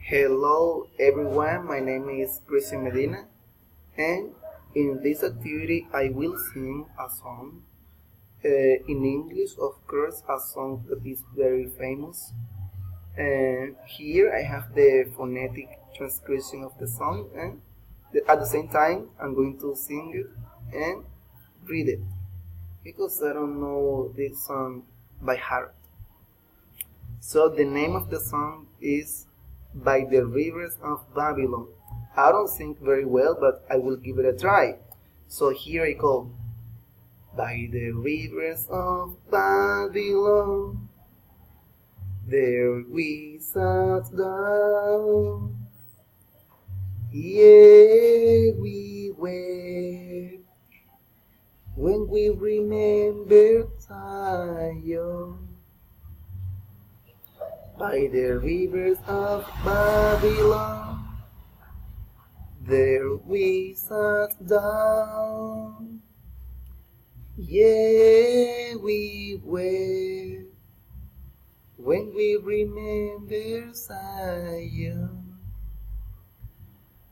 Hello everyone, my name is Cristian Medina, and in this activity I will sing a song in English, of course, a song that is very famous. And here I have the phonetic transcription of the song, and at the same time I'm going to sing it and read it because I don't know this song by heart. So the name of the song is By the Rivers of Babylon. I don't sing very well, but I will give it a try. So here I go. By the rivers of Babylon, there we sat down. Yeah, we wept when we remembered Zion. By the rivers of Babylon, there we sat down. Yeah, we wept when we remember Zion.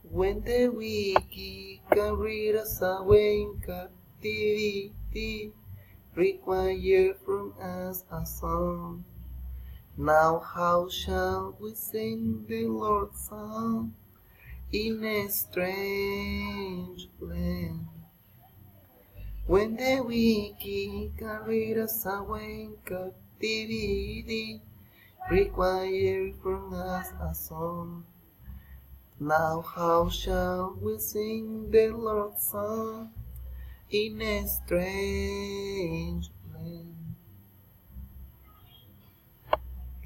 When the wicked carried us away in captivity, required from us a song. Now how shall we sing the Lord's song in a strange land? When the wicked carried us away in captivity, required from us a song. Now how shall we sing the Lord's song in a strange land?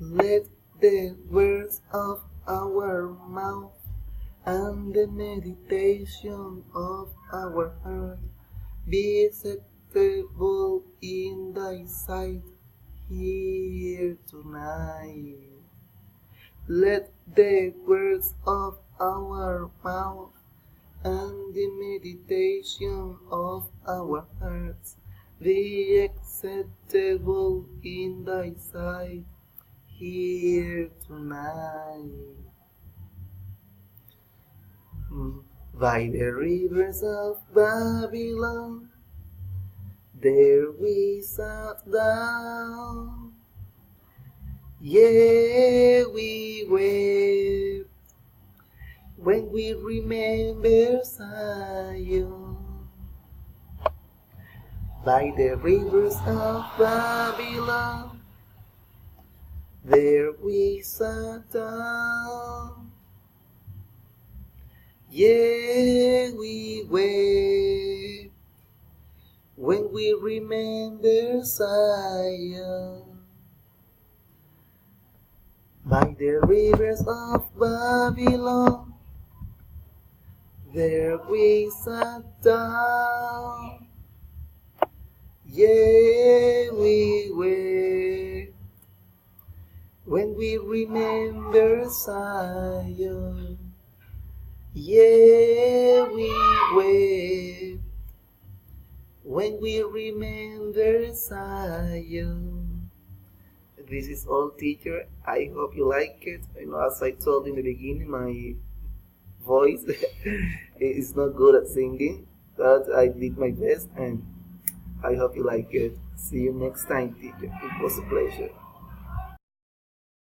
Let the words of our mouth and the meditation of our heart be acceptable in thy sight here tonight. Let the words of our mouth and the meditation of our hearts be acceptable in thy sight here tonight. By the rivers of Babylon, there we sat down. Yeah, we wept when we remember Zion. By the rivers of Babylon, there we sat down. Yeah, we wept when we remember Zion. By the rivers of Babylon, there we sat down. Yeah, we wept when we remember Zion. Yeah, we wept when we remember Zion. This is all, teacher. I hope you like it. As I told in the beginning, my voice is not good at singing, but I did my best and I hope you like it. See you next time, teacher. It was a pleasure.